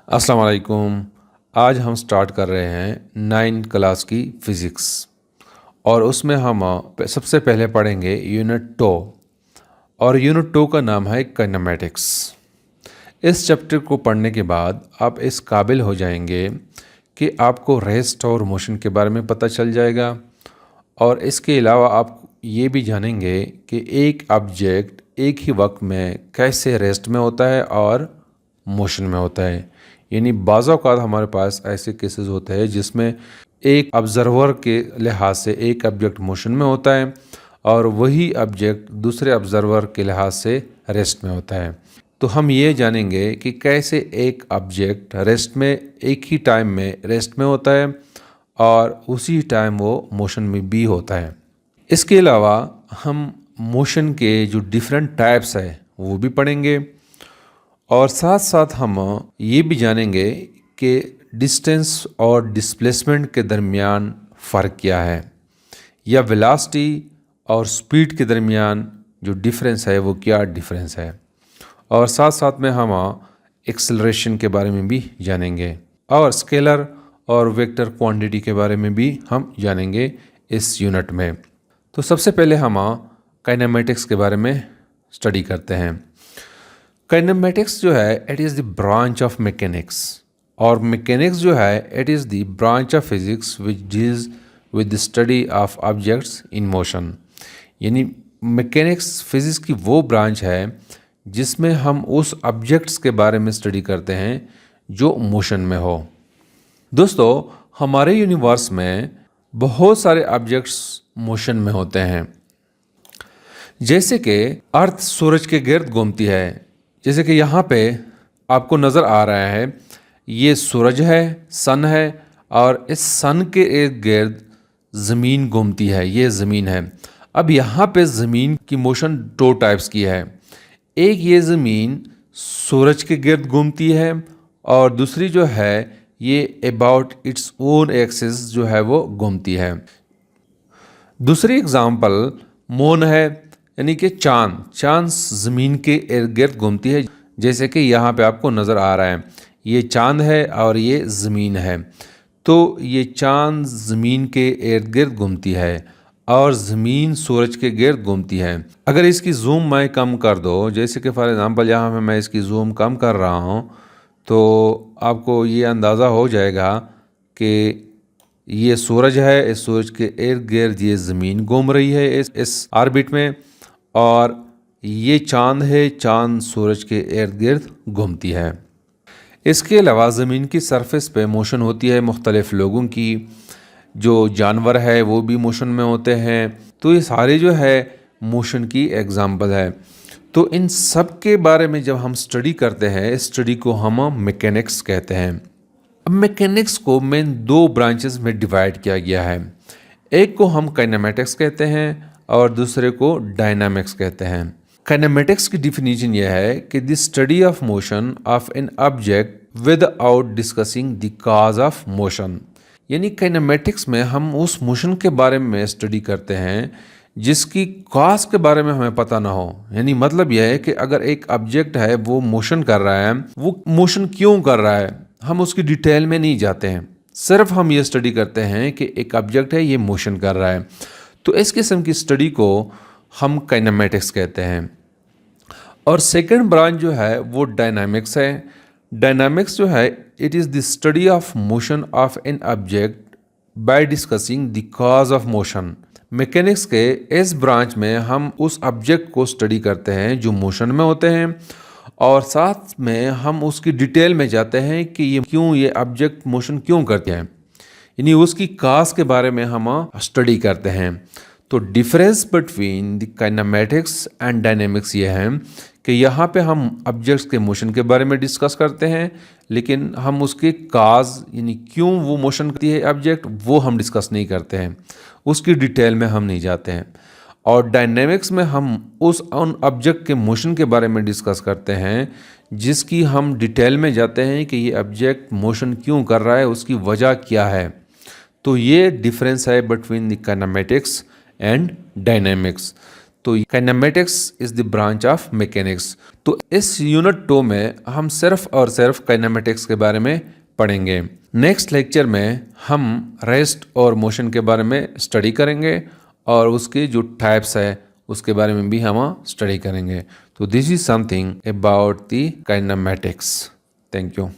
अस्सलाम वालेकुम। आज हम स्टार्ट कर रहे हैं 9th क्लास की फ़िज़िक्स और उसमें हम सबसे पहले पढ़ेंगे यूनिट 2 और यूनिट 2 का नाम है काइनेमेटिक्स। इस चैप्टर को पढ़ने के बाद आप इस काबिल हो जाएंगे कि आपको रेस्ट और मोशन के बारे में पता चल जाएगा और इसके अलावा आप ये भी जानेंगे कि एक ऑब्जेक्ट एक ही वक्त में कैसे रेस्ट में होता है और मोशन में होता है। यानी बाज़ औक़ात हमारे पास ऐसे केसेस होते हैं जिसमें एक ऑब्ज़र्वर के लिहाज से एक ऑब्जेक्ट मोशन में होता है और वही ऑब्जेक्ट दूसरे ऑब्ज़र्वर के लिहाज से रेस्ट में होता है। तो हम ये जानेंगे कि कैसे एक ऑब्जेक्ट रेस्ट में एक ही टाइम में रेस्ट में होता है और उसी टाइम वो मोशन में भी होता है। इसके अलावा हम मोशन के जो डिफरेंट टाइप्स है वो भी पढ़ेंगे और साथ साथ हम ये भी जानेंगे कि डिस्टेंस और डिस्प्लेसमेंट के दरमियान फ़र्क क्या है या वेलोसिटी और स्पीड के दरमियान जो डिफरेंस है वो क्या डिफरेंस है और साथ साथ में हम एक्सेलरेशन के बारे में भी जानेंगे और स्केलर और वेक्टर क्वांटिटी के बारे में भी हम जानेंगे इस यूनिट में। तो सबसे पहले हम काइनेमेटिक्स के बारे में स्टडी करते हैं। काइनेमेटिक्स जो है it is the branch of mechanics और मैकेनिक्स जो है it is the branch of physics which deals with the study of objects in motion. यानी मैकेनिक्स फिज़िक्स की वो ब्रांच है जिसमें हम उस ऑब्जेक्ट्स के बारे में स्टडी करते हैं जो मोशन में हो। दोस्तों, हमारे यूनिवर्स में बहुत सारे ऑब्जेक्ट्स मोशन में होते हैं, जैसे कि अर्थ सूरज के गिर्द घूमती है। जैसे कि यहाँ पे आपको नज़र आ रहा है, ये सूरज है, सन है और इस सन के इर्द गिर्द ज़मीन घूमती है, ये ज़मीन है। अब यहाँ पे ज़मीन की मोशन दो टाइप्स की है, एक ये ज़मीन सूरज के गिर्द घूमती है और दूसरी जो है ये अबाउट इट्स ओन एक्सिस जो है वो घूमती है। दूसरी एग्जांपल मून है, यानी कि चांद ज़मीन के इर्द गिर्द घूमती है। जैसे कि यहाँ पे आपको नज़र आ रहा है, ये चांद है और ये ज़मीन है। तो ये चांद ज़मीन के इर्द गिर्द घूमती है और ज़मीन सूरज के गिर्द घूमती है। अगर इसकी जूम मैं कम कर दो, जैसे कि फॉर एग्ज़ाम्पल यहाँ पे मैं इसकी जूम कम कर रहा हूँ, तो आपको ये अंदाज़ा हो जाएगा कि ये सूरज है, इस सूरज के इर्द गिर्द ये ज़मीन घूम रही है इस ऑर्बिट में, और ये चांद है, चांद सूरज के इर्द गिर्द घूमती है। इसके अलावा ज़मीन की सरफेस पे मोशन होती है मुख्तलिफ़ लोगों की, जो जानवर है वो भी मोशन में होते हैं। तो ये सारे जो है मोशन की एग्जाम्पल है। तो इन सब के बारे में जब हम स्टडी करते हैं, इस स्टडी को हम मैकेनिक्स कहते हैं। अब मैकेनिक्स को मेन दो ब्रांचेस में डिवाइड किया गया है, एक को हम काइनेमेटिक्स कहते हैं और दूसरे को डायनामिक्स कहते हैं। काइनेमेटिक्स की डिफिनीशन यह है कि the study of motion of an object without discussing the cause of motion. यानी काइनेमेटिक्स में हम उस मोशन के बारे में स्टडी करते हैं जिसकी कॉज के बारे में हमें पता ना हो। यानी मतलब यह है कि अगर एक ऑब्जेक्ट है वो मोशन कर रहा है, वो मोशन क्यों कर रहा है, हम उसकी डिटेल में नहीं जाते हैं, सिर्फ हम ये स्टडी करते हैं कि एक ऑब्जेक्ट है ये मोशन कर रहा है। तो इस किस्म की स्टडी को हम काइनेमेटिक्स कहते हैं। और सेकंड ब्रांच जो है वो डायनामिक्स है। डायनामिक्स जो है it is the study of motion of an object by discussing the cause of motion. Mechanics के इस ब्रांच में हम उस ऑब्जेक्ट को स्टडी करते हैं जो मोशन में होते हैं और साथ में हम उसकी डिटेल में जाते हैं कि ये ऑब्जेक्ट मोशन क्यों करते हैं, यानी उसकी कॉज के बारे में हम स्टडी करते हैं। तो difference between the kinematics and dynamics ये है कि यहाँ पे हम ऑब्जेक्ट्स के मोशन के बारे में डिस्कस करते हैं, लेकिन हम उसके काज यानी क्यों वो मोशन करती है ऑब्जेक्ट, वो हम डिस्कस नहीं करते हैं, उसकी डिटेल में हम नहीं जाते हैं। और डायनेमिक्स में हम उन ऑब्जेक्ट के मोशन के बारे में डिस्कस करते हैं जिसकी हम डिटेल में जाते हैं कि ये ऑब्जेक्ट मोशन क्यों कर रहा है, उसकी वजह क्या है। तो ये डिफरेंस है between the kinematics and dynamics. तो kinematics is the branch of mechanics. तो इस यूनिट 2 में हम सिर्फ और सिर्फ काइनेमेटिक्स के बारे में पढ़ेंगे। नेक्स्ट लेक्चर में हम रेस्ट और मोशन के बारे में स्टडी करेंगे और उसके जो टाइप्स है उसके बारे में भी हम स्टडी करेंगे। तो this is something about the kinematics. Thank you.